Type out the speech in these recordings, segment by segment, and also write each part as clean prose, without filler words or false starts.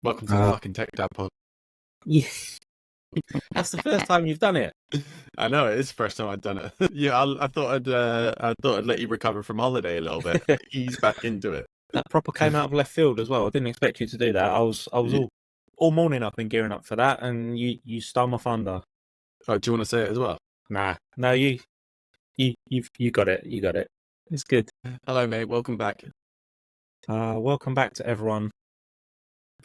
Welcome to the fucking Tech Dad pod. Yeah, that's the first time you've done it. I know it is the first time I've done it. Yeah, I thought I'd let you recover from holiday a little bit, ease back into it. That proper came out of left field as well. I didn't expect you to do that. I was all morning I've been gearing up for that, and you stole my thunder. Oh, do you want to say it as well? Nah, no, you got it. You got it. It's good. Hello, mate. Welcome back. Welcome back to everyone.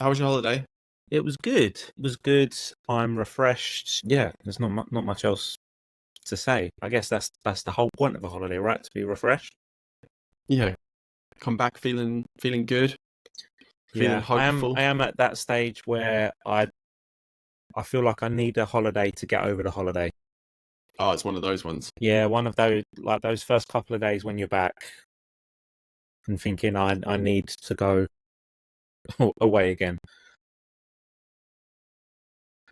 How was your holiday? It was good. It was good. I'm refreshed. Yeah, there's not much else to say. I guess that's the whole point of a holiday, right? To be refreshed. Yeah, come back feeling good. Feeling hopeful. I am at that stage where I feel like I need a holiday to get over the holiday. Oh, it's one of those ones. Yeah, one of those, like those first couple of days when you're back and thinking I need to go away again.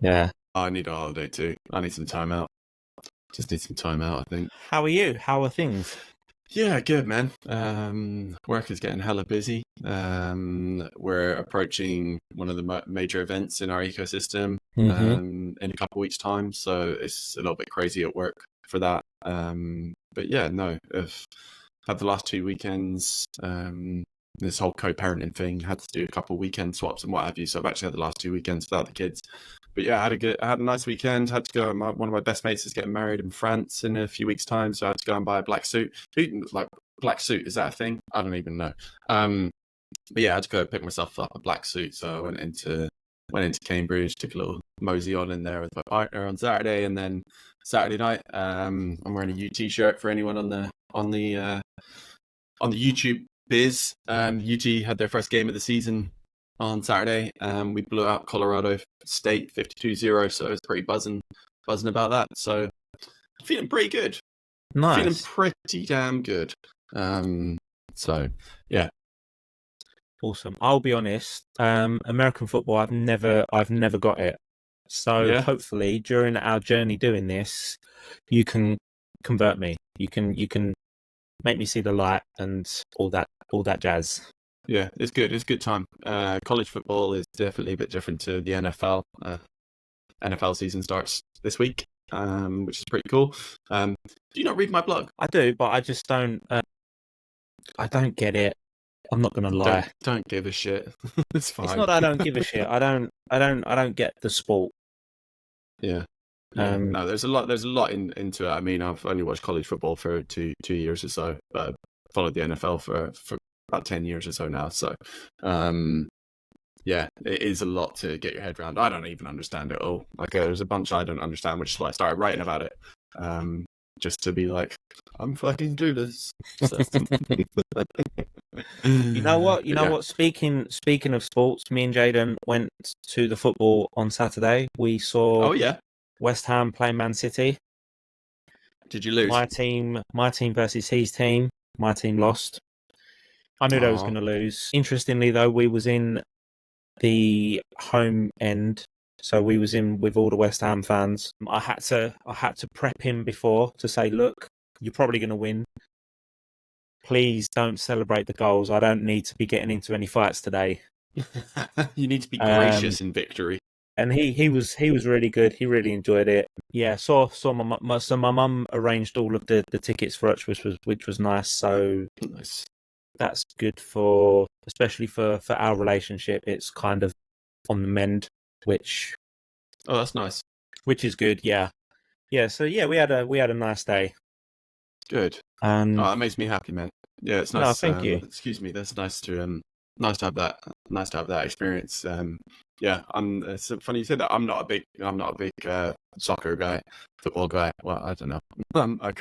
Yeah. I need a holiday too. I need some time out. Just need some time out, I think. How are you? How are things? Yeah, good, man. Work is getting hella busy. We're approaching one of the major events in our ecosystem in a couple of weeks' time, so it's a little bit crazy at work for that. But yeah, no, I've had the last 2 weekends. This whole co-parenting thing, had to do a couple of weekend swaps and what have you. So I've actually had the last 2 weekends without the kids. But yeah, I had a nice weekend. Had to go. One of my best mates is getting married in France in a few weeks' time, so I had to go and buy a black suit. Like black suit, is that a thing? I don't even know. But yeah, I had to go pick myself up a black suit. So I went into Cambridge, took a little mosey on in there with my partner on Saturday, and then Saturday night, I'm wearing a UT shirt for anyone on the YouTube biz. UT had their first game of the season on Saturday. We blew out Colorado State 52-0, so I was pretty buzzing about that. So feeling pretty good. Nice. Feeling pretty damn good. So yeah. Awesome. I'll be honest. American football, I've never got it. So hopefully during our journey doing this, you can convert me. You can make me see the light and all that jazz. Yeah, it's good. It's a good time. College football is definitely a bit different to the NFL. NFL season starts this week, which is pretty cool. Do you not read my blog? I do, but I just don't. I don't get it. I'm not gonna lie. Don't give a shit. It's fine. It's not that I don't give a shit. I don't get the sport. Yeah. No, there's a lot into it. I mean, I've only watched college football for two years or so, but I followed the NFL for about 10 years or so now. So, yeah, it is a lot to get your head around. I don't even understand it all. Like, there's a bunch I don't understand, which is why I started writing about it. Just to be like, I'm fucking clueless. So. You know what? What? Speaking of sports, me and Jaden went to the football on Saturday. We saw. Oh yeah. West Ham play Man City. Did you lose? My team versus his team. My team lost. I knew they was going to lose. Interestingly, though, we was in the home end, so we was in with all the West Ham fans. I had to prep him before to say, look, you're probably going to win. Please don't celebrate the goals. I don't need to be getting into any fights today. You need to be gracious in victory. And he was really good. He really enjoyed it. Yeah, so my mum arranged all of the tickets for us, which was nice. So nice. That's good especially for our relationship. It's kind of on the mend, which that's nice. Which is good. Yeah. So yeah, we had a nice day. Good. That makes me happy, man. Yeah, it's nice. No, thank you. Excuse me. That's nice to have that. Nice to have that experience. Yeah, it's funny you said that. I'm not a big soccer guy, football guy. Well, I don't know.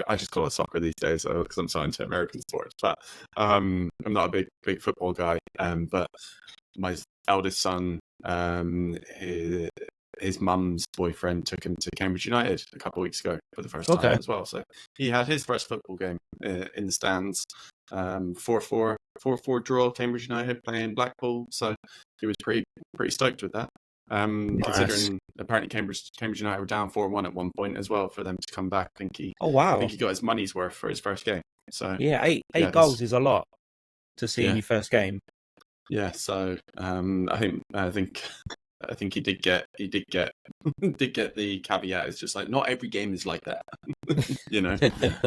I just call it soccer these days because I'm so into American sports. But I'm not a big football guy. But my eldest son, his mum's boyfriend took him to Cambridge United a couple of weeks ago for the first time as well. So he had his first football game in the stands. 4-4 draw, Cambridge United playing Blackpool. So he was pretty stoked with that. Nice. Considering apparently Cambridge United were down 4-1 at one point as well for them to come back. I think he got his money's worth for his first game. So yeah, eight goals is a lot to see in your first game. Yeah, so I think he did get did get the caveat. It's just like not every game is like that, you know.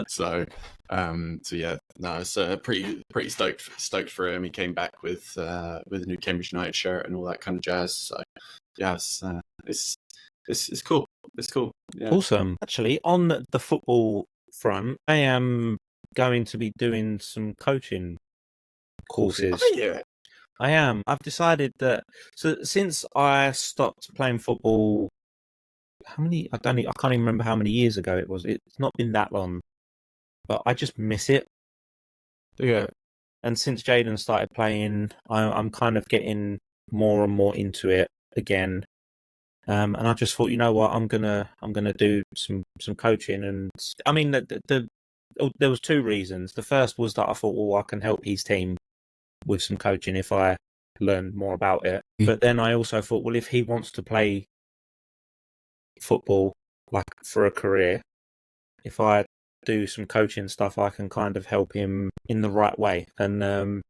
So yeah, no, it's pretty stoked for him. He came back with a new Cambridge United shirt and all that kind of jazz. So yeah, it's cool. It's cool. Yeah. Awesome. Actually, on the football front, I am going to be doing some coaching courses. Oh, yeah. I am. I've decided that. So since I stopped playing football, how many? I can't even remember how many years ago it was. It's not been that long, but I just miss it. Yeah. And since Jaden started playing, I'm kind of getting more and more into it again. And I just thought, you know what, I'm gonna do some coaching. And I mean, there was two reasons. The first was that I thought, well, I can help his team with some coaching if I learn more about it. But then I also thought, well, if he wants to play football like for a career, if I do some coaching stuff, I can kind of help him in the right way, and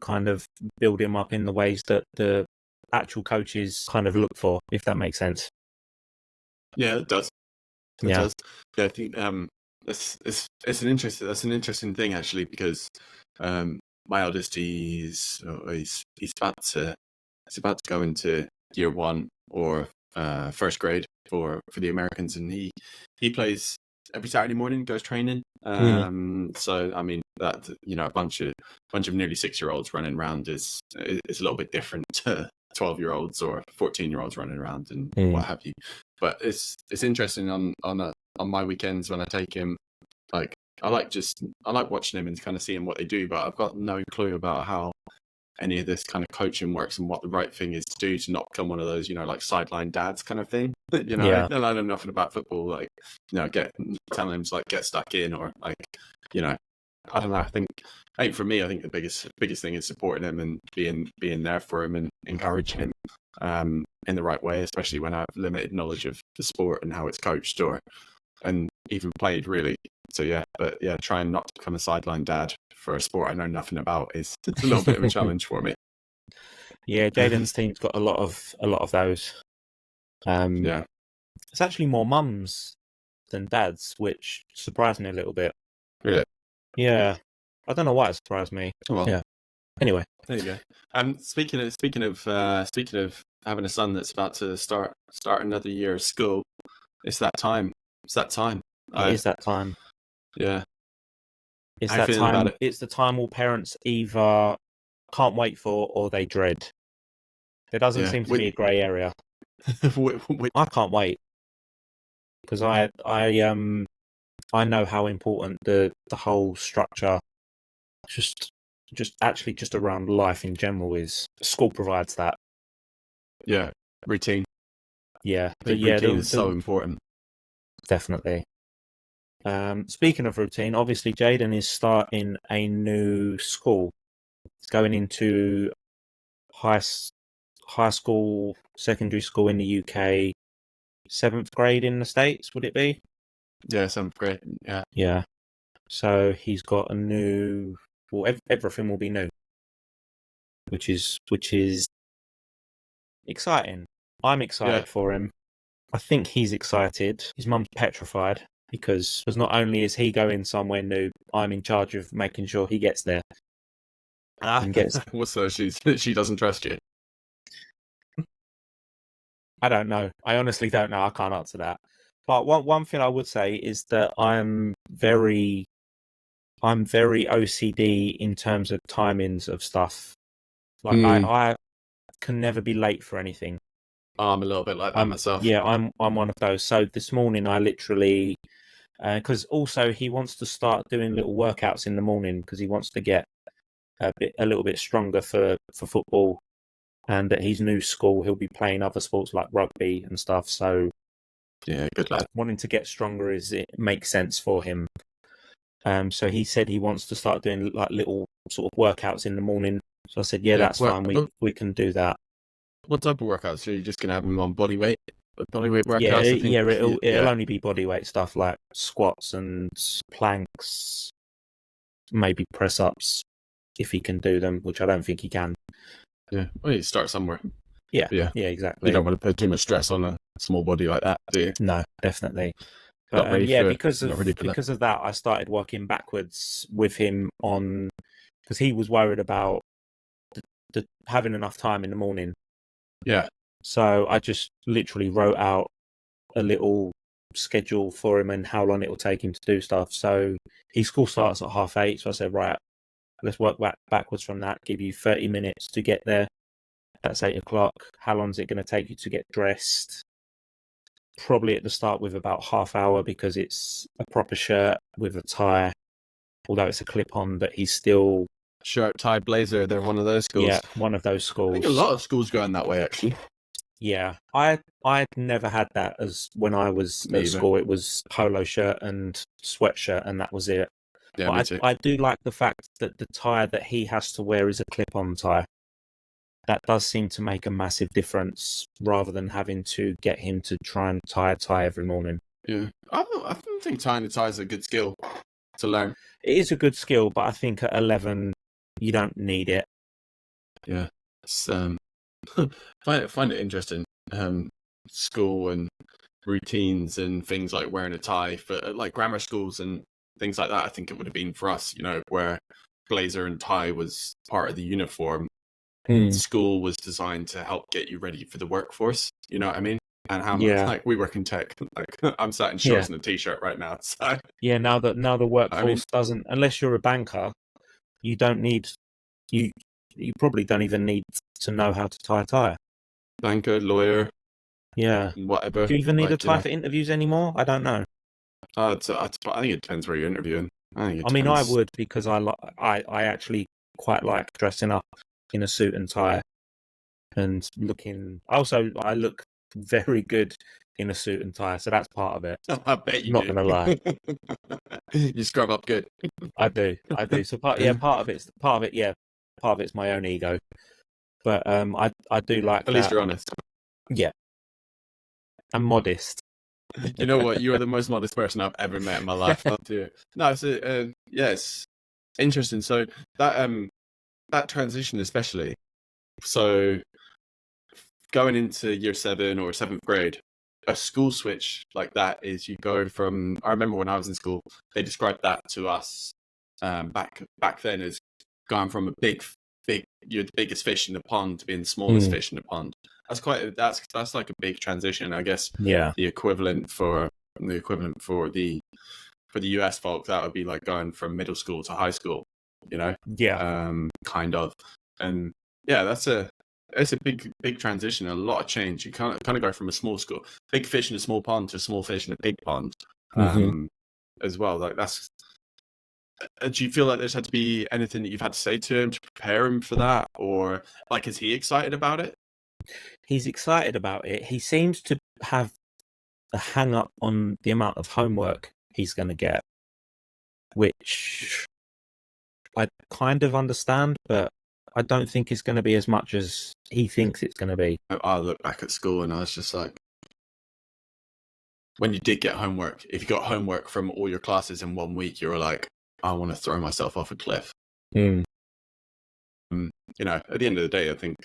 kind of build him up in the ways that the actual coaches kind of look for, if that makes sense. Yeah, it does. It Yeah. does. Yeah, I think that's an interesting thing actually, because my eldest he's about to go into year one or first grade for the Americans, and he plays every Saturday morning, goes training. So I mean that, you know, a bunch of nearly 6-year-olds running around is a little bit different to 12-year-olds or 14-year-olds running around and what have you. But it's interesting on my weekends when I take him. Like I like watching him and kind of seeing what they do, but I've got no clue about how any of this kind of coaching works and what the right thing is to do to not become one of those, you know, like sideline dads kind of thing. You know, Yeah. I don't know nothing about football, like, you know, telling him to like get stuck in, or like, you know, I don't know. I think for me, I think the biggest thing is supporting him and being there for him and encouraging him in the right way, especially when I have limited knowledge of the sport and how it's coached and even played really. So yeah, but yeah, trying not to become a sideline dad for a sport I know nothing about it's a little bit of a challenge for me. Yeah, Jaden's team's got a lot of those. Yeah, It's actually more mums than dads, which surprised me a little bit. really. Yeah, I don't know why it surprised me. Oh, well. Yeah. Anyway, there you go. Speaking of having a son that's about to start another year of school, it's that time. It's that time. it is that time. Yeah. It's How that you feeling time. about it? It's the time all parents either can't wait for or they dread. There doesn't seem to be a grey area. I can't wait because I know how important the whole structure, just around life in general is. School provides that. Yeah, routine. Yeah, I think routine is so important. Definitely. Speaking of routine, obviously Jaden is starting a new school. He's going into high school, secondary school in the UK, 7th grade in the States, would it be? Yeah, 7th grade. Yeah. Yeah. So he's got a new. Well, everything will be new, which is exciting. I'm excited for him. I think he's excited. His mum's petrified because not only is he going somewhere new, I'm in charge of making sure he gets there. So she doesn't trust you? I don't know. I honestly don't know. I can't answer that. But one thing I would say is that I'm very OCD in terms of timings of stuff. Like I can never be late for anything. I'm a little bit like that myself. Yeah, I'm one of those. So this morning I literally, because also he wants to start doing little workouts in the morning because he wants to get a little bit stronger for football, and at his new school he'll be playing other sports like rugby and stuff. So yeah, good lad. Wanting to get stronger it makes sense for him. So he said he wants to start doing like little sort of workouts in the morning. So I said, yeah, that's fine. We can do that. What type of workouts? Are you just gonna have him on body weight workouts? Yeah, it'll only be body weight stuff like squats and planks, maybe press ups. if he can do them, which I don't think he can. Yeah, well, you start somewhere. Yeah, yeah, exactly. You don't want to put too much stress on a small body like that, do you? No, definitely. Not But ready for it. because Not ready for that. of that, I started working backwards with him on, because he was worried about having enough time in the morning. Yeah. So I just literally wrote out a little schedule for him and how long it will take him to do stuff. So his school starts at 8:30. So I said, right, let's work backwards from that. Give you 30 minutes to get there. That's 8:00. How long is it going to take you to get dressed? Probably at the start with about half hour, because it's a proper shirt with a tie, although it's a clip-on, but he's still... Shirt, tie, blazer, they're one of those schools. Yeah, one of those schools. I think a lot of schools going that way, actually. Yeah, I'd never had that as when I was at school. It was polo shirt and sweatshirt, and that was it. Yeah, but I do like the fact that the tie that he has to wear is a clip-on tie. That does seem to make a massive difference, rather than having to get him to try and tie a tie every morning. Yeah, I don't think tying a tie is a good skill to learn. It is a good skill, but I think at 11 you don't need it. Yeah, it's, find it interesting. School and routines and things like wearing a tie for like grammar schools and things like that. I think it would have been for us, where blazer and tie was part of the uniform. School was designed to help get you ready for the workforce. You know what I mean? And how much, like, we work in tech. Like, I'm sat in shorts and a t-shirt right now. So yeah, now the workforce doesn't, unless you're a banker, you don't need you probably don't even need to know how to tie a tie. Banker, lawyer, whatever. Do you even need a tie for interviews anymore? I don't know. I think it depends where you're interviewing. I mean, I would, because I actually quite like dressing up in a suit and tie and looking. Also, I look very good in a suit and tie, so that's part of it. I bet you Not gonna lie. You scrub up good. I do. So part of it's my own ego, but I do like. At least you're honest. Yeah, I'm modest. You know what? You are the most modest person I've ever met in my life. No, so it's interesting. So that transition, especially, so going into year 7 or 7th grade, a school switch like that is you go from. I remember when I was in school, they described that to us back then as going from a you're the biggest fish in the pond to being the smallest fish in the pond. That's like a big transition, I guess. Yeah. The equivalent for the US folk, that would be like going from middle school to high school, Yeah. Kind of. And yeah, it's a big transition, a lot of change. You kind of go from a small school, big fish in a small pond, to a small fish in a big pond, as well. Like that's. Do you feel like there's had to be anything that you've had to say to him to prepare him for that, or like, is he excited about it? He's excited about it. He seems to have a hang up on the amount of homework he's going to get, which I kind of understand, but I don't think it's going to be as much as he thinks it's going to be. I look back at school and I was just like, when you did get homework, if you got homework from all your classes in 1 week, you were like, I want to throw myself off a cliff. At the end of the day, I think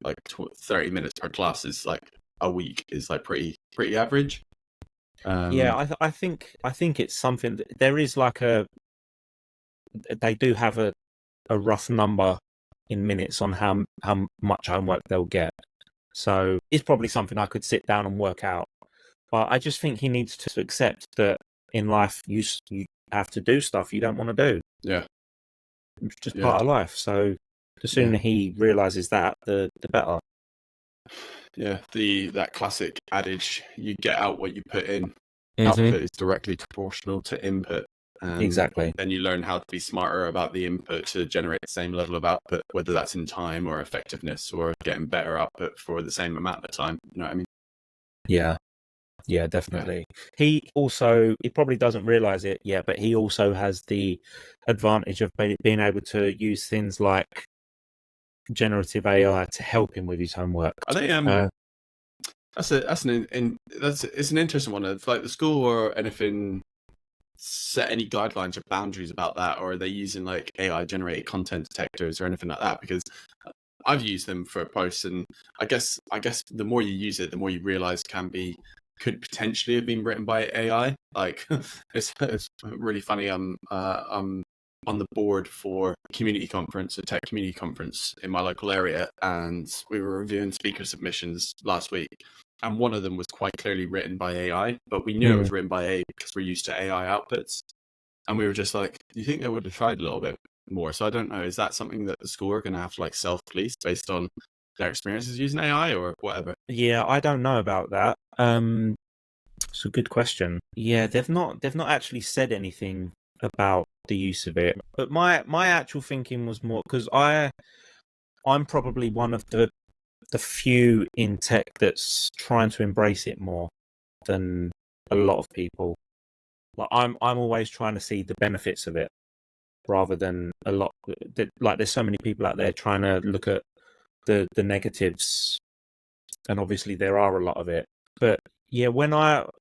like 30 minutes per class is like a week is like pretty average. I think it's something that there is like they do have a rough number in minutes on how much homework they'll get. So it's probably something I could sit down and work out. But I just think he needs to accept that in life you have to do stuff you don't want to do. Yeah. It's just part of life. So the sooner he realizes that, the better. Yeah, that classic adage, you get out what you put in. Output is directly proportional to input. Exactly. Then you learn how to be smarter about the input to generate the same level of output, whether that's in time or effectiveness or getting better output for the same amount of time. You know what I mean? Yeah, definitely. Yeah. He probably doesn't realize it yet, but he also has the advantage of being able to use things like generative AI to help him with his homework. Are they? It's an interesting one. It's like the school or anything set any guidelines or boundaries about that, or are they using like AI generated content detectors or anything like that? Because I've used them for posts, and I guess the more you use it, the more you realize could potentially have been written by AI. Like it's really funny. I'm on the board for a tech community conference in my local area, and we were reviewing speaker submissions last week. And one of them was quite clearly written by AI, but we knew it was written by AI because we're used to AI outputs. And we were just like, do you think they would have tried a little bit more? So I don't know. Is that something that the school are going to have to like self-police based on their experiences using AI or whatever? Yeah, I don't know about that. It's a good question. Yeah, they've not actually said anything about the use of it. But my actual thinking was more because I'm probably one of the few in tech that's trying to embrace it more than a lot of people. Like I'm always trying to see the benefits of it rather than a lot. Like there's so many people out there trying to look at the negatives, and obviously there are a lot of it. But yeah,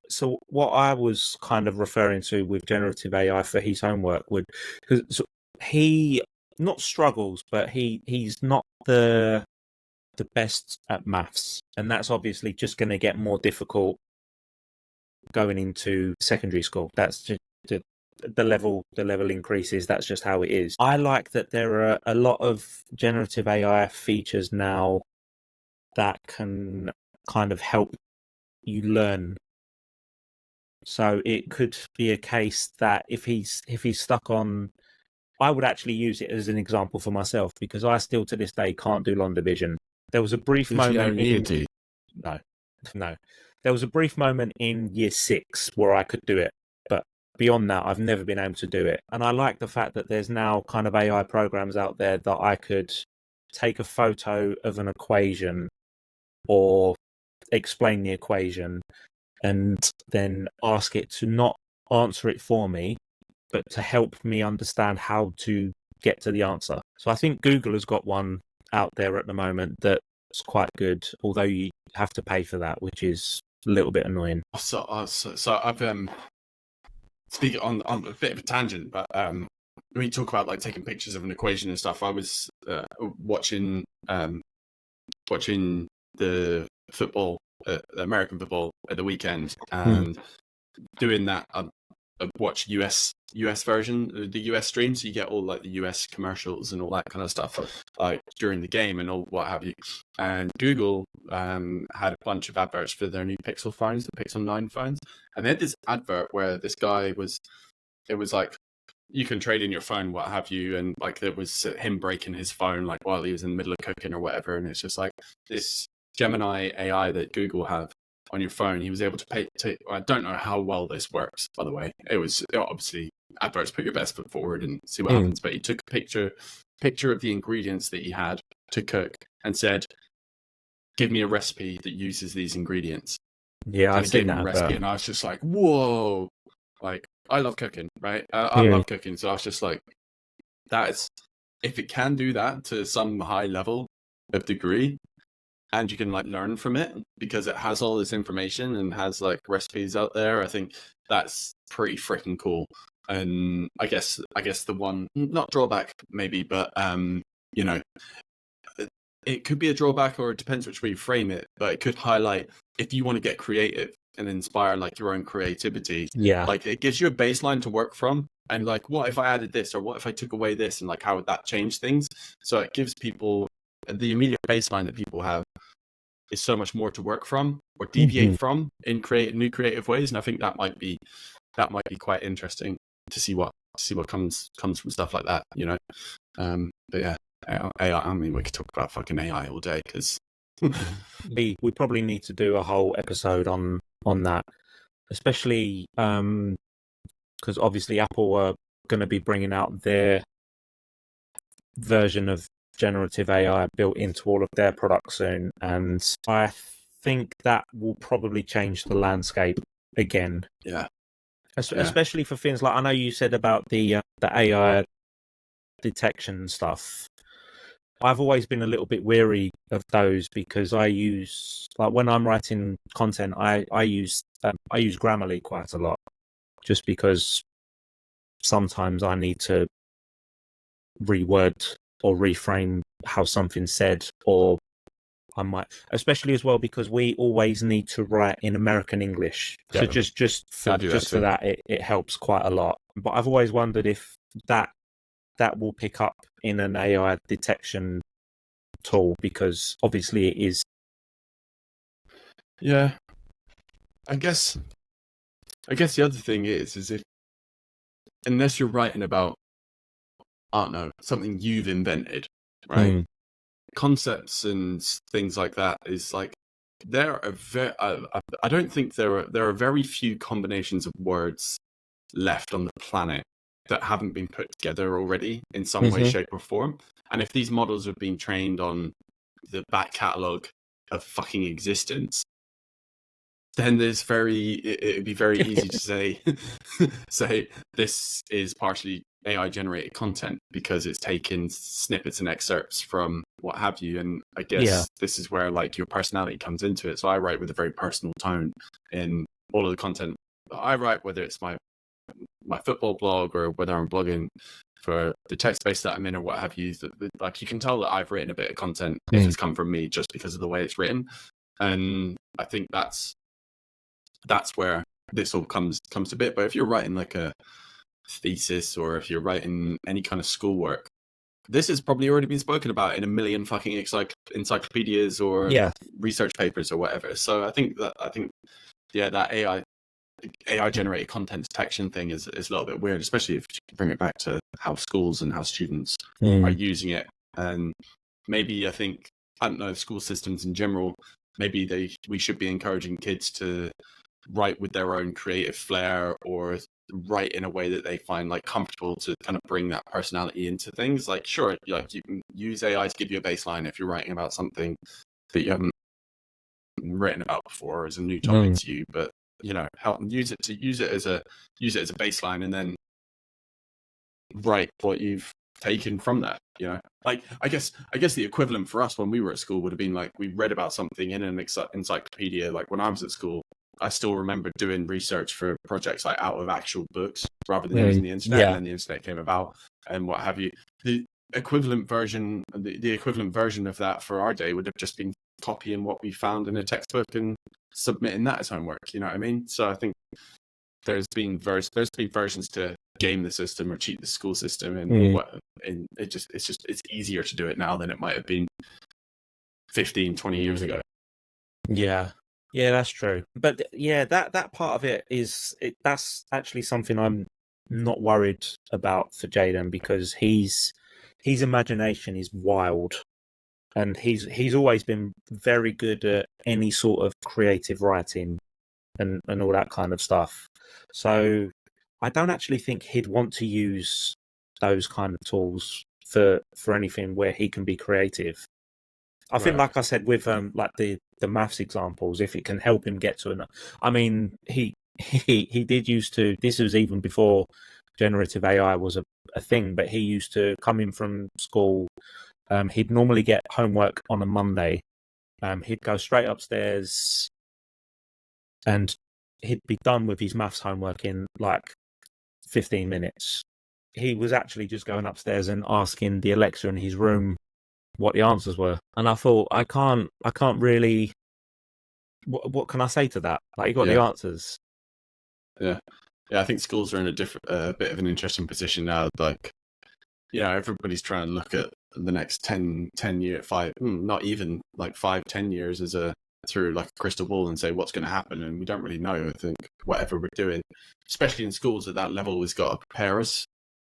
so what I was kind of referring to with generative AI for his homework would, because he not struggles, but he's not the best at maths, and that's obviously just going to get more difficult going into secondary school. That's just the level increases. That's just how it is. I like that there are a lot of generative AI features now that can kind of help you learn. So it could be a case that if he's stuck on, I would actually use it as an example for myself because I still to this day can't do long division. There was a brief moment no. There was a brief moment in year 6 where I could do it, but beyond that, I've never been able to do it. And I like the fact that there's now kind of AI programs out there that I could take a photo of an equation or explain the equation and then ask it to not answer it for me, but to help me understand how to get to the answer. So I think Google has got one out there at the moment that's quite good, although you have to pay for that, which is a little bit annoying. So I've speaking on a bit of a tangent, but when you talk about like taking pictures of an equation and stuff, I was watching the football, American football at the weekend, and doing that. I watch US version, the US stream, so you get all like the US commercials and all that kind of stuff, like during the game and all what have you. And Google had a bunch of adverts for their new Pixel phones, the Pixel 9 phones, and they had this advert where this guy it was like you can trade in your phone, what have you, and like there was him breaking his phone like while he was in the middle of cooking or whatever, and it's just like this Gemini AI that Google have on your phone. He was able to pay. I don't know how well this works, by the way. It was obviously adverts, put your best foot forward and see what happens. But he took a picture of the ingredients that he had to cook and said, "Give me a recipe that uses these ingredients." Yeah, and I gave him a recipe, and I was just like, "Whoa!" Like I love cooking, right? I love cooking, so I was just like, "That's if it can do that to some high level of degree." And you can like learn from it because it has all this information and has like recipes out there. I think that's pretty freaking cool. And I guess the one not drawback maybe, but you know, it could be a drawback or it depends which way you frame it. But it could highlight if you want to get creative and inspire like your own creativity. Yeah, like it gives you a baseline to work from. And like, what if I added this or what if I took away this and like how would that change things? So it gives people the immediate baseline that people have is so much more to work from or deviate from in new creative ways, and I think that might be quite interesting to see what comes from stuff like that, you know. But yeah, AI. I mean, we could talk about fucking AI all day because we probably need to do a whole episode on that, especially because obviously Apple are going to be bringing out their version of generative AI built into all of their products soon, and I think that will probably change the landscape again. Yeah. Especially for things like I know you said about the AI detection stuff. I've always been a little bit weary of those because I use like when I'm writing content, I use Grammarly quite a lot, just because sometimes I need to reword or reframe how something's said, or I might, especially as well because we always need to write in American English. So Yeah, just I do that for too. that, it helps quite a lot. But I've always wondered if that will pick up in an AI detection tool, because obviously it is. Yeah, I guess the other thing is if unless you're writing about, I don't know, something you've invented, right? Concepts and things like that is like there are I don't think there are very few combinations of words left on the planet that haven't been put together already in some way, shape, or form. And if these models have been trained on the back catalogue of fucking existence, then it'd be very easy to say say this is partially AI generated content because it's taken snippets and excerpts from what have you. And I guess this is where like your personality comes into it. So I write with a very personal tone in all of the content that I write, whether it's my football blog or whether I'm blogging for the tech space that I'm in or what have you. Like you can tell that I've written a bit of content if it's come from me just because of the way it's written. And I think that's where this all comes to bit. But if you're writing like a thesis or if you're writing any kind of schoolwork, this has probably already been spoken about in a million fucking encyclopedias or research papers or whatever. So I think that that AI generated content detection thing is a little bit weird, especially if you bring it back to how schools and how students are using it. And maybe I don't know, school systems in general, maybe we should be encouraging kids to write with their own creative flair or write in a way that they find like comfortable to kind of bring that personality into things. Like, sure, like you can use AI to give you a baseline if you're writing about something that you haven't written about before as a new topic to you, but you know, help use it as a baseline and then write what you've taken from that. You know, like I guess the equivalent for us when we were at school would have been like we read about something in an encyclopedia. Like when I was at school, I still remember doing research for projects like out of actual books rather than using the internet. And then the internet came about and what have you. The equivalent version of that for our day would have just been copying what we found in a textbook and submitting that as homework. You know what I mean? So I think there's been versions to game the system or cheat the school system, and it's easier to do it now than it might have been 15, 20 years ago. Yeah, that's true. But yeah, that part of it that's actually something I'm not worried about for Jaden, because his imagination is wild, and he's always been very good at any sort of creative writing and all that kind of stuff. So I don't actually think he'd want to use those kind of tools for anything where he can be creative. I think, like I said, with like the maths examples, if it can help him get to an, I mean, he did used to. This was even before generative AI was a thing, but he used to come in from school. He'd normally get homework on a Monday. He'd go straight upstairs, and he'd be done with his maths homework in like 15 minutes. He was actually just going upstairs and asking the Alexa in his room what the answers were. And I thought, I can't really, what can I say to that? Like, you got the answers. Yeah. I think schools are in a bit of an interesting position now. Like, you know, everybody's trying to look at the next 10 year, not even like 5-10 years through like a crystal ball and say what's going to happen. And we don't really know. I think whatever we're doing, especially in schools at that level, has got to prepare us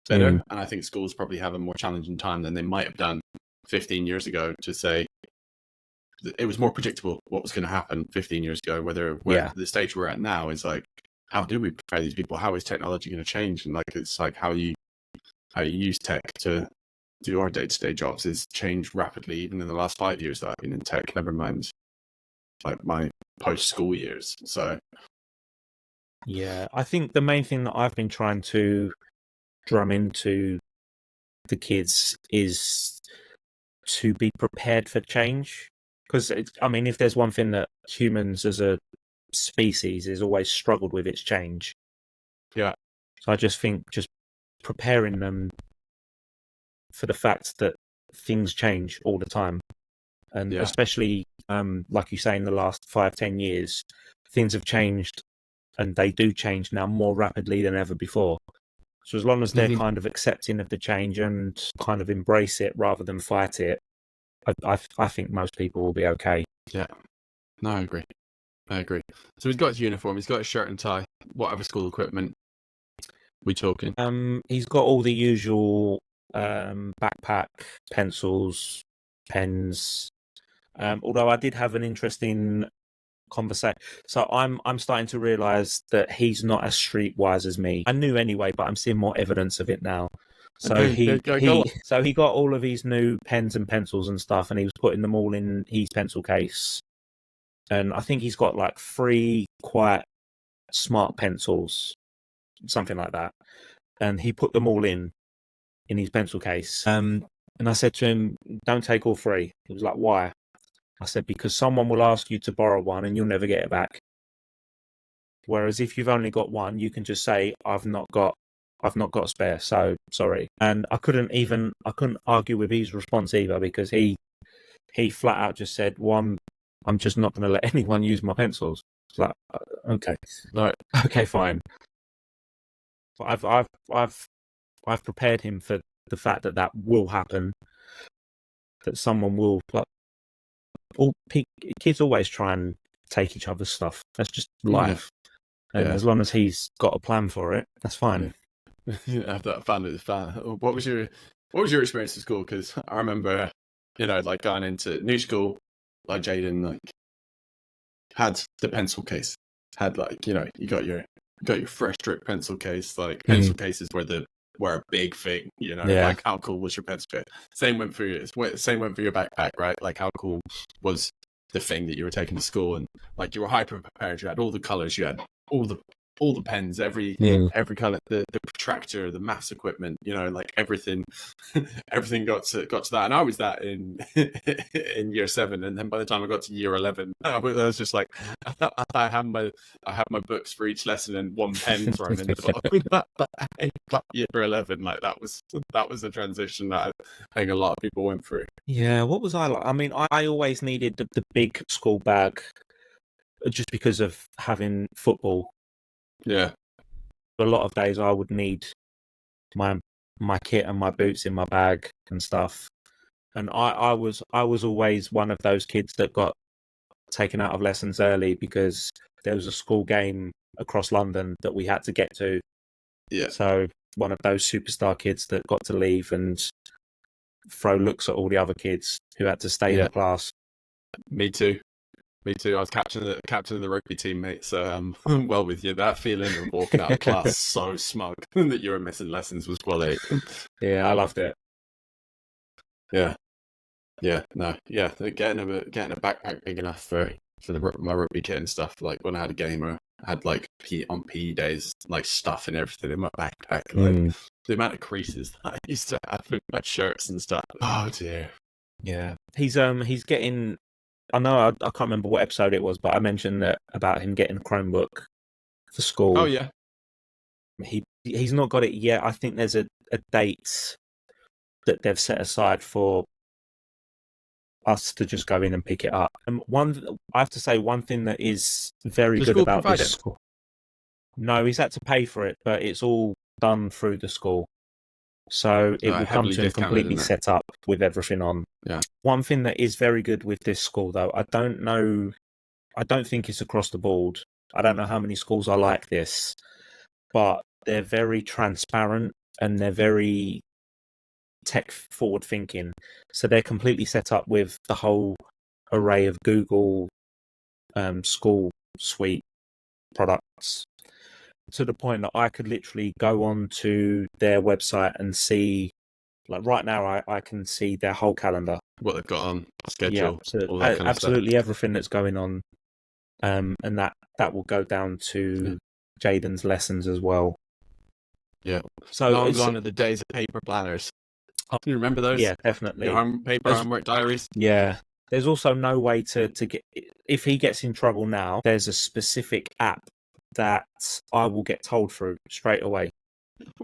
better. And I think schools probably have a more challenging time than they might have done 15 years ago to say it was more predictable what was going to happen 15 years ago. The stage we're at now is like, how do we prepare these people? How is technology going to change? And like, it's like how you use tech to do our day-to-day jobs has changed rapidly, even in the last 5 years that I've been in tech, never mind like my post-school years. So yeah, I think the main thing that I've been trying to drum into the kids is to be prepared for change. Because, I mean, if there's one thing that humans as a species has always struggled with, it's change. Yeah. So I just think just preparing them for the fact that things change all the time. And especially, like you say, in the last 5-10 years, things have changed, and they do change now more rapidly than ever before. So as long as they're kind of accepting of the change and kind of embrace it rather than fight it, I think most people will be okay. Yeah. No, I agree. So he's got his uniform, he's got his shirt and tie, whatever school equipment we talking. He's got all the usual backpack, pencils, pens. Although I did have an interesting conversation. So I'm starting to realise that he's not as streetwise as me. I knew anyway, but I'm seeing more evidence of it now. So he got all of his new pens and pencils and stuff, and he was putting them all in his pencil case. And I think he's got like 3 quite smart pencils, something like that. And he put them all in his pencil case. And I said to him, "Don't take all 3." He was like, "Why?" I said, "Because someone will ask you to borrow one and you'll never get it back. Whereas if you've only got one, you can just say, I've not got a spare, so sorry." And I couldn't argue with his response either, because he flat out just said, "Well, I'm just not going to let anyone use my pencils." It's like, okay, Right. Okay, fine. But I've prepared him for the fact that will happen. That someone will, like, kids always try and take each other's stuff. That's just life. And as long as he's got a plan for it, that's fine. I've found it fun. What was your experience at school? Because I remember, like going into new school, like Jaden, like had the pencil case, had like, you got your fresh strip pencil case. Like pencil cases were a big thing, like how cool was your pencil case? Same went for your backpack, right? Like how cool was the thing that you were taking to school, and like you were hyper prepared. You had all the colors, you had all the pens, every color, the protractor, the maths equipment, like everything got to that. And I was that in in year 7, and then by the time I got to year 11, I was just like, I had my books for each lesson and one pen thrown in the bottom. Year 11, like that was the transition that I think a lot of people went through. Yeah, what was I like? I mean, I always needed the big school bag just because of having football. Yeah. A lot of days I would need my kit and my boots in my bag and stuff. And I was always one of those kids that got taken out of lessons early because there was a school game across London that we had to get to. Yeah. So one of those superstar kids that got to leave and throw looks at all the other kids who had to stay in class. Me too. I was captain of the rugby team, mate. So I'm well with you. That feeling of walking out of class so smug that you were missing lessons was quality. Yeah, I loved it. Yeah. No. Yeah. Getting a backpack big enough for my rugby kit and stuff. Like when I had a game, or I had like PE days, like stuff and everything in my backpack. Like the amount of creases that I used to have with my shirts and stuff. Oh dear. Yeah. He's getting. I know I can't remember what episode it was, but I mentioned that about him getting a Chromebook for school. Oh yeah. He's not got it yet. I think there's a date that they've set aside for us to just go in and pick it up. And I have to say, one thing that is very good about this school. No, he's had to pay for it, but it's all done through the school. So it will come to him completely set up with everything on. Yeah. One thing that is very good with this school, though, I don't think it's across the board. I don't know how many schools are like this, but they're very transparent and they're very tech forward thinking. So they're completely set up with the whole array of Google school suite products, to the point that I could literally go on to their website and see, like right now, I can see their whole calendar. What they've got on schedule. Yeah, so absolutely everything that's going on. And that will go down to Jaden's lessons as well. Yeah. So long gone are the days of paper planners. Do you remember those? Yeah, definitely. Homework diaries. Yeah. There's also no way to get, if he gets in trouble now, there's a specific app that I will get told through straight away.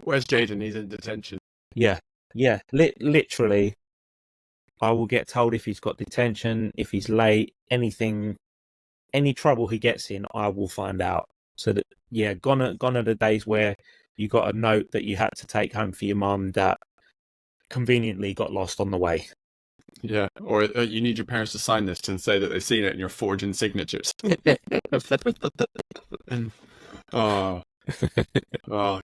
Where's Jaden? He's in detention. Yeah, yeah. Literally, I will get told if he's got detention, if he's late, anything, any trouble he gets in, I will find out. So that, yeah, gone are the days where you got a note that you had to take home for your mum that conveniently got lost on the way. Yeah, or you need your parents to sign this and say that they've seen it and you're forging signatures. And, oh,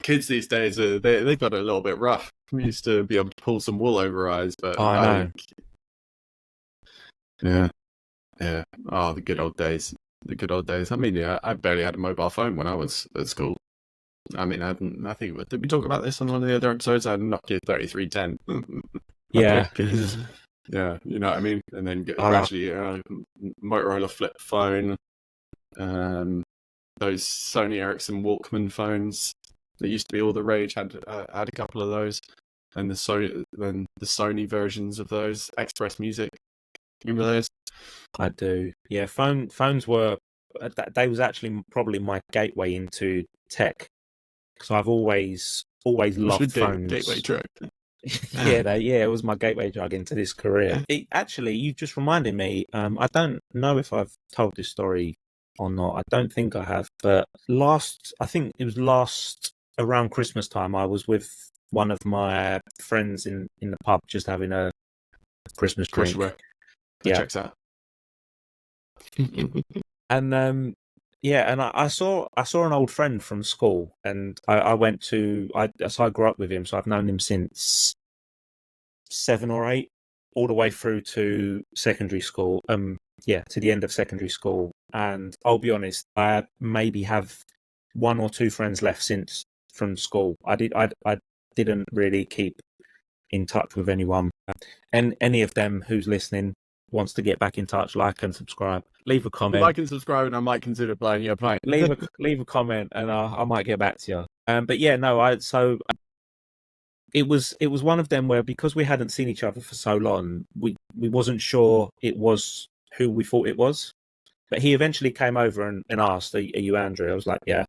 kids these days, they've got it a little bit rough. We used to be able to pull some wool over our eyes, but I know. Yeah. Oh, the good old days. The good old days. I mean, yeah, I barely had a mobile phone when I was at school. I mean, I think, did we talk about this on one of the other episodes? I had a Nokia 3310. Yeah. Yeah, you know what I mean? And then gradually, Motorola flip phone, those Sony Ericsson Walkman phones that used to be all the rage, had a couple of those. And the Sony versions of those, Express Music. Remember those? I do. Yeah, phones were, they was actually probably my gateway into tech. Because I've always loved phones. Gateway drug. It was my gateway drug into this career. Actually, you just reminded me. I don't know if I've told this story or not. I don't think I have. But I think it was last around Christmas time. I was with one of my friends in the pub, just having a Christmas drink. Yeah, checks out. And and I saw an old friend from school, and I grew up with him, so I've known him since 7 or 8, all the way through to secondary school. To the end of secondary school. And I'll be honest, I maybe have 1 or 2 friends left from school. I didn't really keep in touch with anyone, and any of them who's listening wants to get back in touch, like and subscribe, leave a comment. Like and subscribe, and I might consider playing your plane. leave a comment, and I might get back to you. But yeah, no, it was one of them where, because we hadn't seen each other for so long, we wasn't sure it was who we thought it was. But he eventually came over and asked, "Are you Andrew?" I was like, "Yeah." And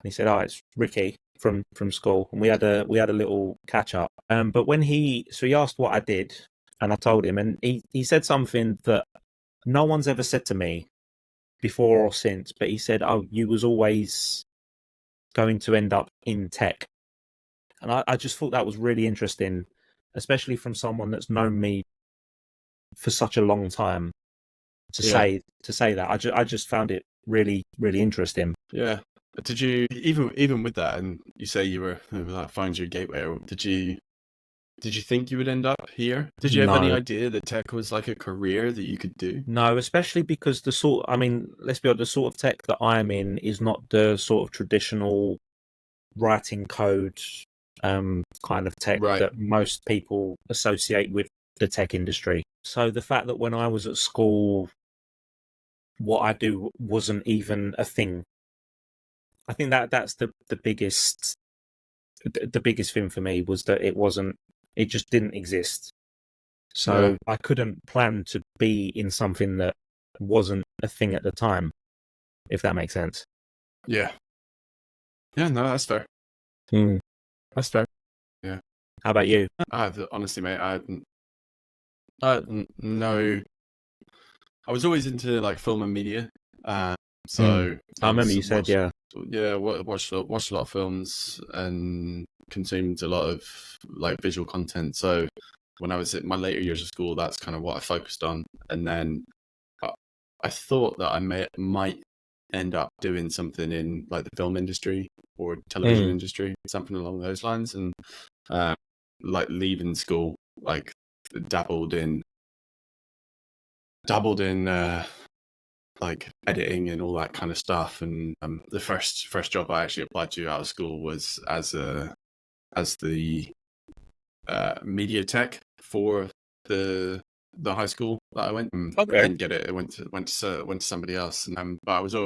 he said, "Oh, it's Ricky from school," and we had a little catch up. But when he asked what I did, and I told him, and he said something that no one's ever said to me before or since. But he said, "Oh, you was always going to end up in tech," and I just thought that was really interesting, especially from someone that's known me for such a long time. To say that, I just found it really, really interesting. Yeah. Did you even with that, and you say you were that finds your gateway? Did you think you would end up here? Did you have any idea that tech was like a career that you could do? No, especially because let's be honest, the sort of tech that I'm in is not the sort of traditional writing code kind of tech that most people associate with the tech industry. So the fact that when I was at school, what I do wasn't even a thing. I think that's the biggest thing for me, was that it just didn't exist. So I couldn't plan to be in something that wasn't a thing at the time, if that makes sense. Yeah. Yeah, no, that's fair. That's fair. Yeah. How about you? Honestly, mate, no. I was always into like film and media. So I remember you said, watched a lot of films and consumed a lot of like visual content. So when I was at my later years of school, that's kind of what I focused on. And then I thought that I might end up doing something in like the film industry or television industry, something along those lines. And like leaving school, like dabbled in like editing and all that kind of stuff. And the first job I actually applied to out of school was as the media tech for the high school that I went. I didn't get it. It went to somebody else. And but I was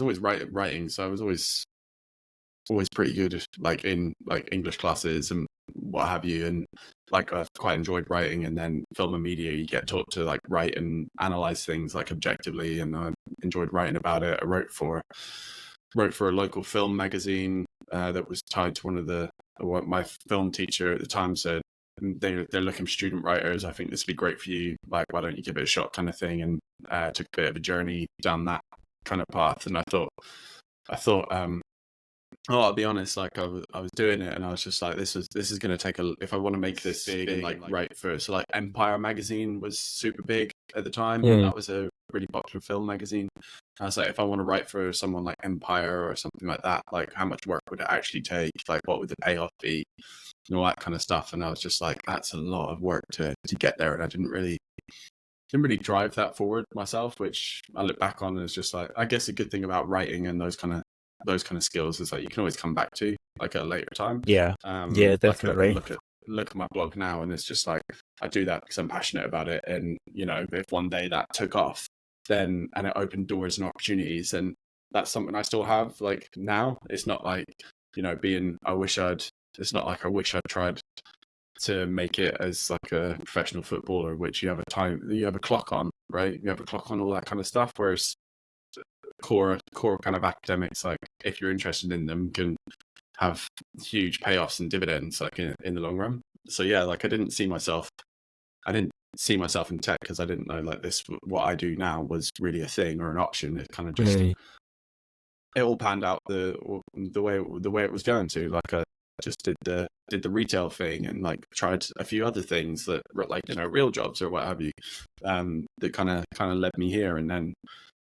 always writing, so I was always pretty good, like in like English classes and what have you. And like I've quite enjoyed writing. And then film and media, you get taught to like write and analyze things like objectively, and I enjoyed writing about it. I wrote for a local film magazine that was tied to what my film teacher at the time said. They're looking for student writers. I think this would be great for you. Like, why don't you give it a shot, kind of thing? And took a bit of a journey down that kind of path. And I thought, I'll be honest. Like, I was doing it, and I was just like, this is going to take if I want to make this big and like write for. So like, Empire magazine was super big at the time. That was a really popular film magazine. I was like, if I want to write for someone like Empire or something like that, like, how much work would it actually take? Like, what would the payoff be? And all that kind of stuff. And I was just like, that's a lot of work to get there. And I didn't really drive that forward myself, which I look back on as just like, I guess a good thing about writing and those kind of skills is that you can always come back to, like, at a later time. Yeah, definitely. Like, look at my blog now, and it's just like, I do that because I'm passionate about it. And, if one day that took off, then, and it opened doors and opportunities, and that's something I still have, like, now. It's not like, it's not like I wish I'd tried to make it as like a professional footballer, which you have a clock on, right? You have a clock on, all that kind of stuff. Whereas core kind of academics, like, if you're interested in them, can have huge payoffs and dividends, like, in the long run. So yeah, like, I didn't see myself in tech because I didn't know, like, what I do now was really a thing or an option. It kind of just it all panned out the way it was going to. Like, I just did the retail thing, and like tried a few other things that were like, real jobs or what have you, that kind of led me here. And then,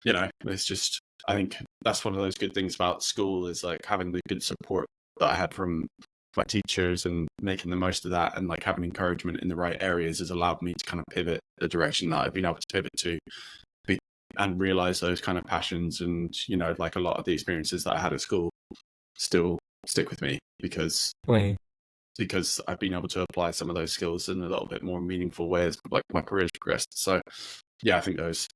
it's just, I think that's one of those good things about school, is like having the good support that I had from my teachers and making the most of that, and like having encouragement in the right areas has allowed me to kind of pivot the direction that I've been able to pivot to, and realize those kind of passions. And, like, a lot of the experiences that I had at school still stick with me because I've been able to apply some of those skills in a little bit more meaningful ways, like, my career's progressed. So yeah, I think those,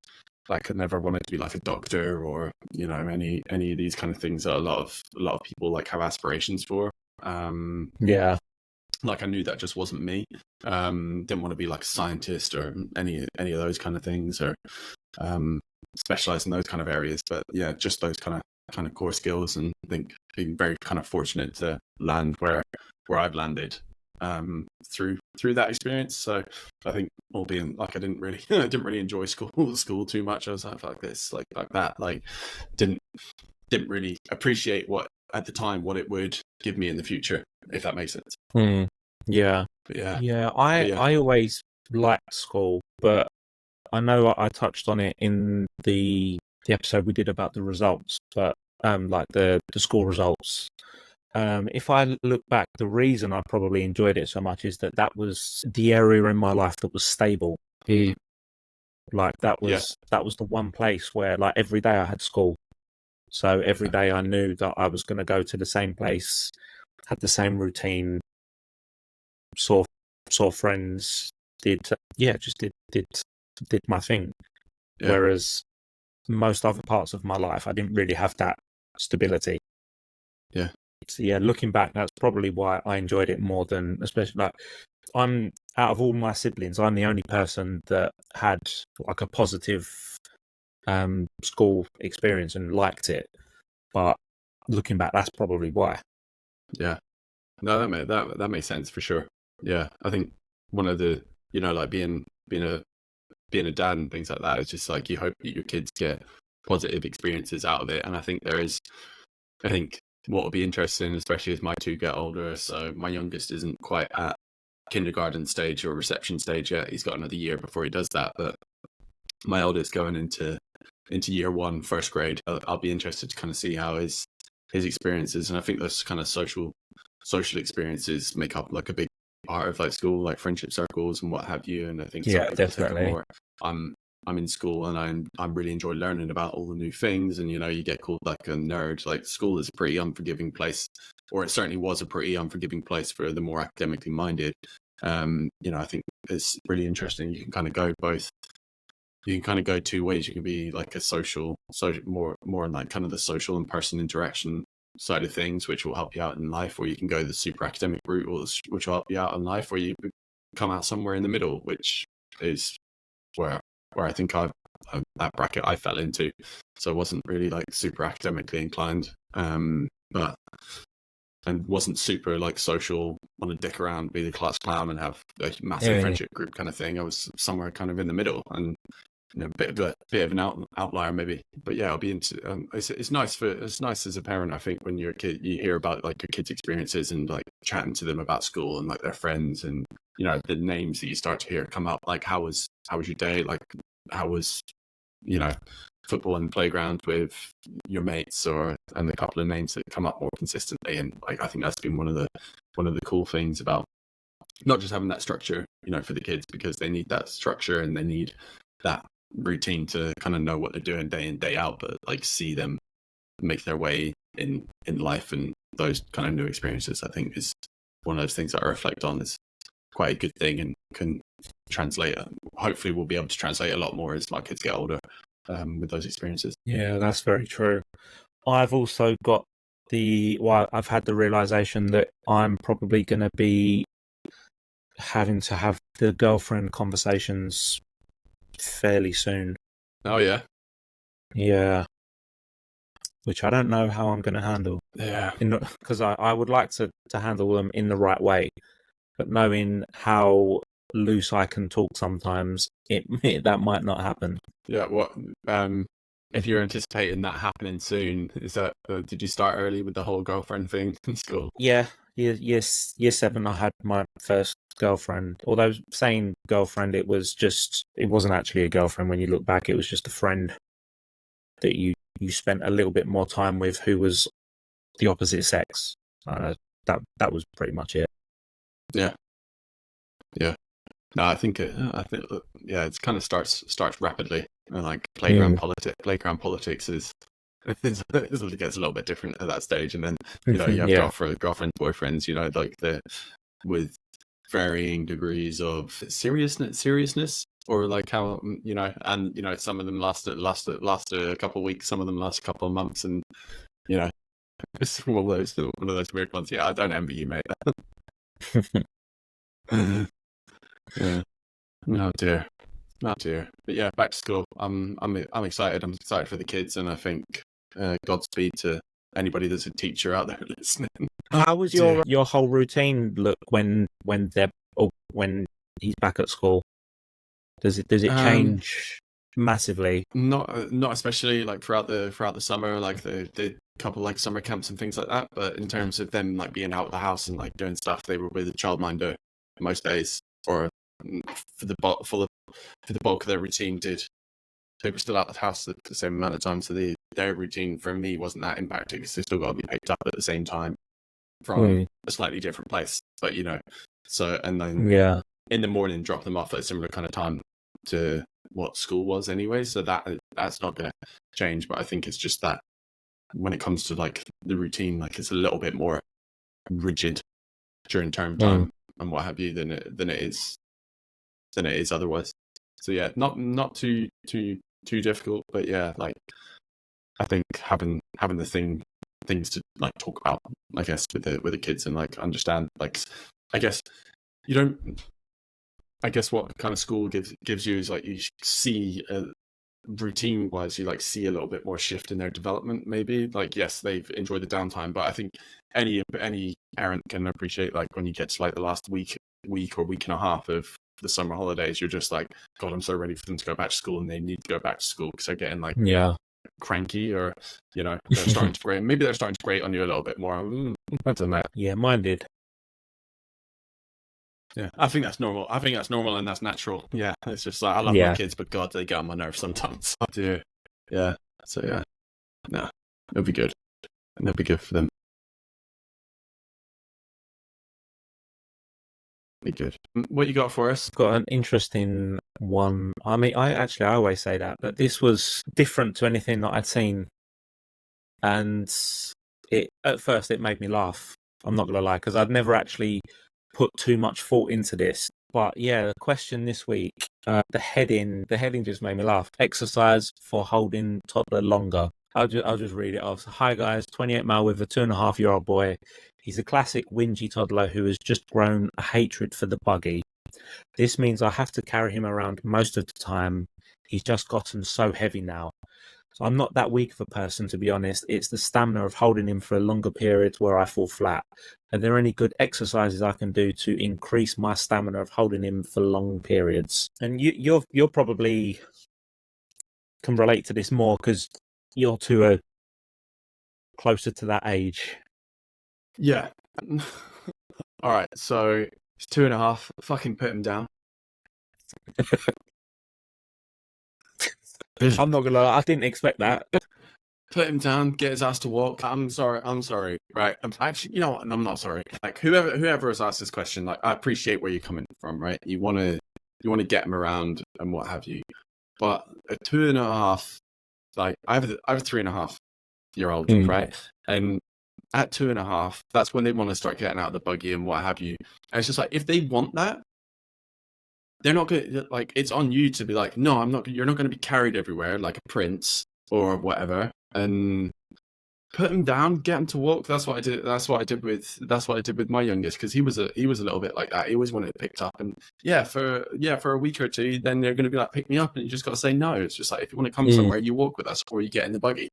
like, I never wanted to be like a doctor or, any of these kind of things that a lot of people like have aspirations for. Like, I knew that just wasn't me. Didn't want to be like a scientist or any of those kind of things, or specialize in those kind of areas. But yeah, just those kind of core skills, and I think being very kind of fortunate to land where I've landed through that experience. So I think, all being like, I didn't really enjoy school too much. I was like this, like that, like, didn't really appreciate at the time what it would give me in the future, if that makes sense. Yeah. But yeah. I always liked school, but I know I touched on it in the episode we did about the results, but like the school results. If I look back, the reason I probably enjoyed it so much is that was the area in my life that was stable. Like, that was the one place where, like, every day I had school. So every day I knew that I was going to go to the same place, had the same routine, saw friends, did my thing. Yeah. Whereas most other parts of my life, I didn't really have that stability. Yeah. So yeah, looking back, that's probably why I enjoyed it more than, especially, like, I'm, out of all my siblings, I'm the only person that had like a positive school experience and liked it. But looking back, that's probably why. Yeah. No, that makes sense for sure. Yeah, I think one of the, like, being a dad and things like that, it's just like, you hope that your kids get positive experiences out of it. And I think what will be interesting, especially as my two get older. So my youngest isn't quite at kindergarten stage or reception stage yet. He's got another year before he does that. But my oldest going into year one, first grade, I'll be interested to kind of see how his experiences. And I think those kind of social experiences make up like a big part of like school, like friendship circles and what have you. And I think definitely. I'm in school and I really enjoy learning about all the new things, and you get called like a nerd. Like, school is a pretty unforgiving place, or it certainly was a pretty unforgiving place for the more academically minded. I think it's really interesting. You can kind of go two ways. You can be like a social more like kind of the social and person interaction side of things, which will help you out in life, or you can go the super academic route, which will help you out in life, or you come out somewhere in the middle, which is where I think that bracket I fell into. So I wasn't really like super academically inclined, but and wasn't super like social, want to dick around, be the class clown, and have a massive friendship group kind of thing. I was somewhere kind of in the middle, and a bit of an outlier maybe. But yeah, I'll be into. It's nice as a parent. I think when you're a kid, you hear about like your kids' experiences and like chatting to them about school and like their friends, and the names that you start to hear come up. Like how was your day? Like how was football and playground with your mates, and a couple of names that come up more consistently. And like I think that's been one of the cool things about not just having that structure, for the kids, because they need that structure and they need that routine to kind of know what they're doing day in, day out, but like see them make their way in life, and those kind of new experiences, I think, is one of those things that I reflect on is quite a good thing and can translate. Hopefully we'll be able to translate a lot more as my kids get older with those experiences. Yeah, that's very true. I've also got I've had the realization that I'm probably going to be having to have the girlfriend conversations fairly soon. Oh yeah. Yeah. Which I don't know how I'm going to handle. Yeah. Because I would like to handle them in the right way, but knowing how loose I can talk sometimes, that might not happen. Yeah. What if you're anticipating that happening soon? Is that did you start early with the whole girlfriend thing in school? Yeah. Year 7, I had my first girlfriend. Although saying girlfriend, it wasn't actually a girlfriend when you look back. It was just a friend that you spent a little bit more time with, who was the opposite sex. That was pretty much it. Yeah. No, I think it kind of starts rapidly, and like playground politics is it gets a little bit different at that stage, and then you have girlfriends, boyfriends, like with varying degrees of seriousness, or like how and some of them last a couple of weeks, some of them last a couple of months, and it's one of those weird ones. Yeah, I don't envy you, mate. Yeah. Oh dear. But yeah, back to school. I'm excited. I'm excited for the kids, and I think Godspeed to anybody that's a teacher out there listening. How was your whole routine look when he's back at school? Does it change massively? Not especially like throughout the summer, like the couple like summer camps and things like that. But in terms of them like being out of the house and like doing stuff, they were with a childminder most days, or for the bulk of their routine they were still out of the house at the same amount of time, so their routine for me wasn't that impacted, because they still got to be picked up at the same time from a slightly different place, but so, and then in the morning drop them off at a similar kind of time to what school was anyway, so that's not going to change. But I think it's just that when it comes to like the routine, like it's a little bit more rigid during term time and what have you than it is otherwise. So yeah, not too difficult, but yeah, like I think having the things to like talk about, I guess, with the kids, and like understand, like I guess what kind of school gives you is like you see routine wise, you like see a little bit more shift in their development, maybe. Like yes, they've enjoyed the downtime, but I think any parent can appreciate like when you get to like the last week or week and a half of the summer holidays, you're just like, God, I'm so ready for them to go back to school, and they need to go back to school because they're getting like cranky, or they're starting to grate. Maybe they're starting to grate on you a little bit more. That's a mess. Yeah, mine did. Yeah, I think that's normal. And that's natural. Yeah, it's just like I love my kids, but God, they get on my nerves sometimes. I do. Yeah. So yeah, no, it'll be good. And it'll be good for them. Be good. What you got for us? Got an interesting one. I mean, I always say that, but this was different to anything that I'd seen, and at first it made me laugh. I'm not gonna lie, because I'd never actually put too much thought into this. But yeah, the question this week, the heading just made me laugh. Exercise for holding toddler longer. I'll just read it off. Hi guys, 28 male with a 2.5-year-old boy. He's a classic whingy toddler who has just grown a hatred for the buggy. This means I have to carry him around most of the time. He's just gotten so heavy now. So I'm not that weak of a person, to be honest. It's the stamina of holding him for a longer period where I fall flat. Are there any good exercises I can do to increase my stamina of holding him for long periods? And you're probably can relate to this more because you're two closer to that age. Yeah. All right. So it's 2.5. Fucking put him down. I'm not gonna lie, I didn't expect that. Put him down, get his ass to walk. I'm sorry. Right. I'm actually, you know what? I'm not sorry. Like whoever has asked this question, like I appreciate where you're coming from, right? You wanna get him around and what have you. But a 2.5, like I have a 3.5-year-old, right? And at 2.5, that's when they want to start getting out of the buggy and what have you. And it's just like if they want that, they're not gonna like. It's on you to be like, no, I'm not. You're not going to be carried everywhere like a prince or whatever. And put him down, get him to walk. That's what I did. That's what I did with my youngest, because he was a little bit like that. He always wanted it picked up, and for a week or two, then they're going to be like, pick me up, and you just got to say no. It's just like if you want to come somewhere, you walk with us, or you get in the buggy.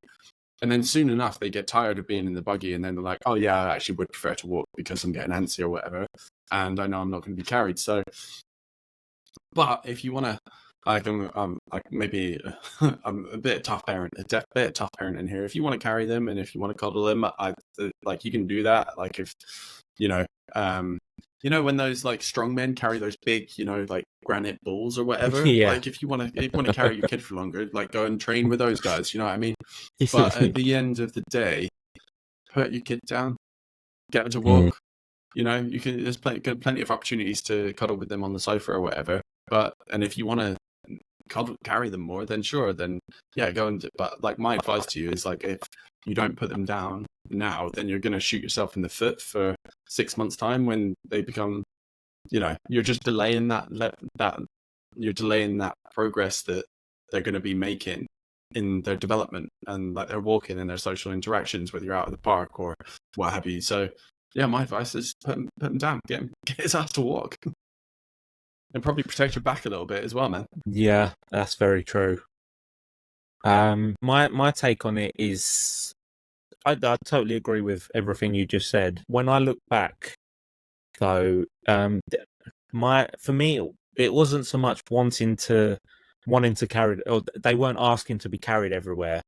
And then soon enough, they get tired of being in the buggy, and then they're like, oh yeah, I actually would prefer to walk because I'm getting antsy or whatever, and I know I'm not going to be carried. So, but if you want to, maybe I'm a bit of tough parent, in here. If you want to carry them and if you want to cuddle them, like you can do that. Like if when those like strong men carry those big, like granite balls or whatever. Yeah. Like if you want to carry your kid for longer, like go and train with those guys. You know what I mean? But at the end of the day, put your kid down, get them to walk. You know, you can. There's plenty of opportunities to cuddle with them on the sofa or whatever. And if you want to carry them more, then sure, then yeah, go and. But like my advice to you is like, if you don't put them down now, then you're going to shoot yourself in the foot for 6 months' time when they become, you're just delaying that progress that they're going to be making in their development and like their walking and their social interactions, whether you're out at the park or what have you. So yeah, my advice is put him down, get his ass to walk. And probably protect your back a little bit as well, man. Yeah, that's very true. My take on it is, I totally agree with everything you just said. When I look back, though, for me, it wasn't so much wanting to carry, or they weren't asking to be carried everywhere.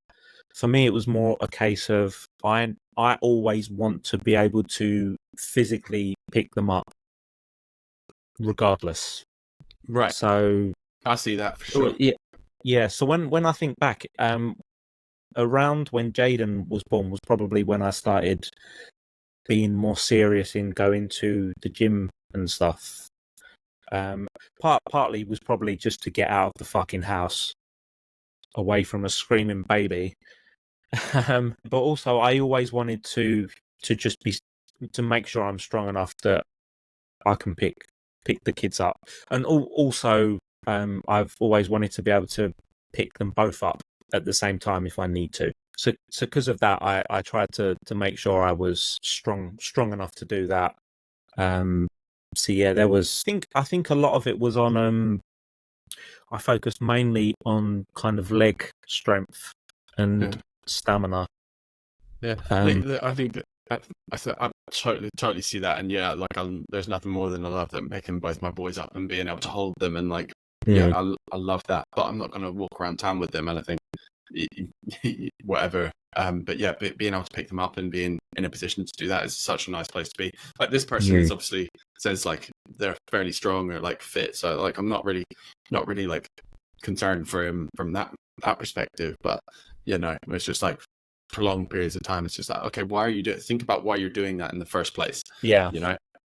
For me, it was more a case of I always want to be able to physically pick them up, regardless. Right. So I see that for sure. Yeah. So when I think back, around when Jaden was born was probably when I started being more serious in going to the gym and stuff. Partly was probably just to get out of the fucking house, away from a screaming baby. But also I always wanted to just be, to make sure I'm strong enough that I can pick the kids up, and also I've always wanted to be able to pick them both up at the same time if I need to. So because of that, I tried to make sure I was strong enough to do that. So yeah, there was. I think a lot of it was on. I focused mainly on kind of leg strength and stamina. Yeah, I think that I totally see that, and yeah, like there's nothing more than I love them picking both my boys up and being able to hold them, and like I love that. But I'm not going to walk around town with them, and I think whatever. But yeah, being able to pick them up and being in a position to do that is such a nice place to be. Like this person is obviously says like they're fairly strong or like fit, so like I'm not really like concerned for him from that perspective. But it's just like prolonged periods of time. It's just like, okay, why are you think about why you're doing that in the first place? Yeah,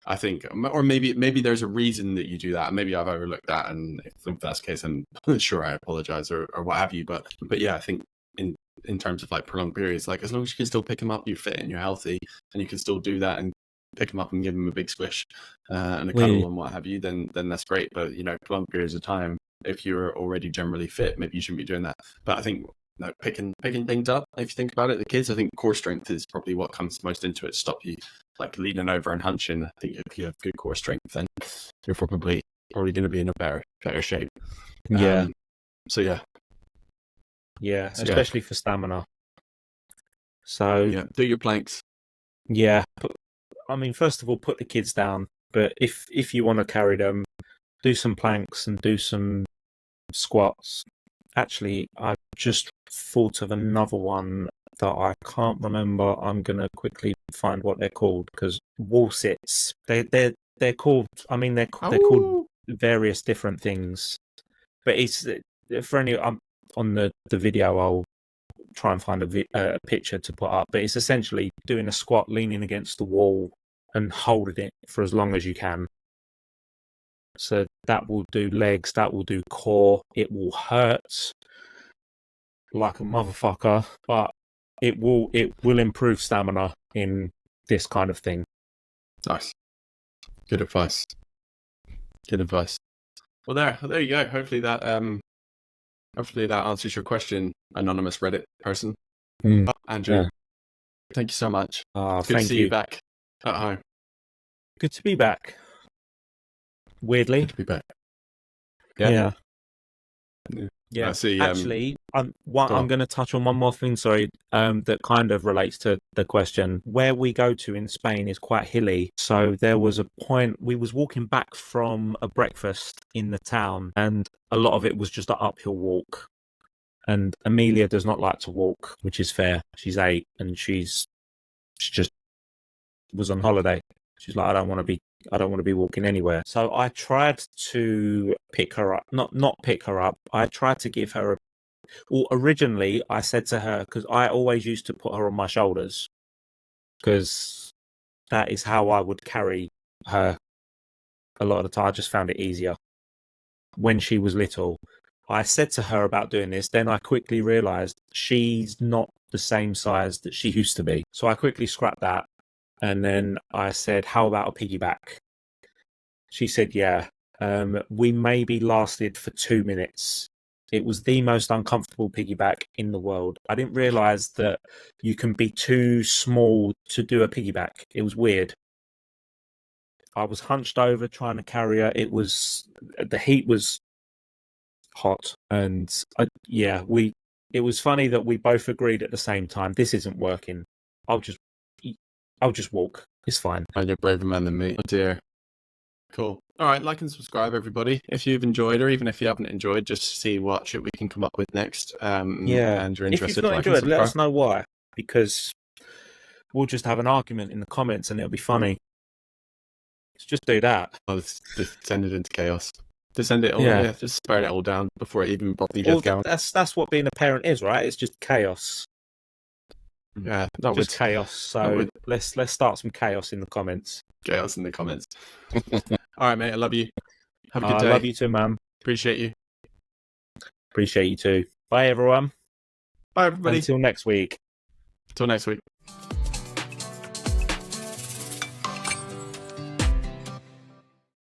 I think, or maybe there's a reason that you do that. Maybe I've overlooked that, and if that's the case, then sure, I apologize or what have you. But yeah, I think in terms of like prolonged periods, like as long as you can still pick them up, you're fit and you're healthy, and you can still do that and pick them up and give them a big squish and a cuddle and what have you, then that's great. But prolonged periods of time, if you're already generally fit, maybe you shouldn't be doing that. But I think picking things up, if you think about it, the kids, I think core strength is probably what comes most into it to stop you like leaning over and hunching. I think if you have good core strength, then you're probably going to be in a better shape. Yeah. So yeah. Yeah, especially for stamina. So yeah, do your planks. Yeah, I mean, first of all, put the kids down. But if you want to carry them, do some planks and do some squats. Actually, I just thought of another one that I can't remember. I'm gonna quickly find what they're called because wall sits. They're called. I mean, they're called various different things. But it's for any. On the video. I'll try and find a picture to put up. But it's essentially doing a squat, leaning against the wall, and holding it for as long as you can. So that will do legs, that will do core. It will hurt like a motherfucker, but it will improve stamina in this kind of thing. Nice. Good advice. Good advice. Well, there you go. Hopefully that answers your question, anonymous Reddit person. Andrew, thank you so much. It's good to see you back at home. Good to be back. Weirdly. Good to be back. Yeah. I see. Actually, I'm going to touch on one more thing, sorry, that kind of relates to the question. Where we go to in Spain is quite hilly. So there was a point, we was walking back from a breakfast in the town, and a lot of it was just an uphill walk. And Amelia does not like to walk, which is fair. She's 8 and she just was on holiday. She's like, I don't want to be walking anywhere. So I tried to pick her up, not pick her up. I tried to give her originally I said to her, because I always used to put her on my shoulders, because that is how I would carry her a lot of the time. I just found it easier when she was little. I said to her about doing this, then I quickly realized she's not the same size that she used to be. So I quickly scrapped that. And then I said, how about a piggyback? She said, yeah. We maybe lasted for 2 minutes. It was the most uncomfortable piggyback in the world. I didn't realize that you can be too small to do a piggyback. It was weird. I was hunched over trying to carry her. The heat was hot. And it was funny that we both agreed at the same time, this isn't working. I'll just walk. It's fine. You're a braver man than me. Oh dear. Cool. All right, like and subscribe, everybody. If you've enjoyed, or even if you haven't enjoyed, just to see what shit we can come up with next. And you're interested, if you've not enjoyed, let us know why. Because we'll just have an argument in the comments, and it'll be funny. Let's just do that. Let's just send it into chaos. Just send it all. Yeah, just burn it all down before it even properly gets going. That's what being a parent is, right? It's just chaos. Yeah, just chaos. So let's start some chaos in the comments. Chaos in the comments. All right, mate. I love you. Have a good day. I love you too, man. Appreciate you. Appreciate you too. Bye, everyone. Bye, everybody. Until next week. Until next week.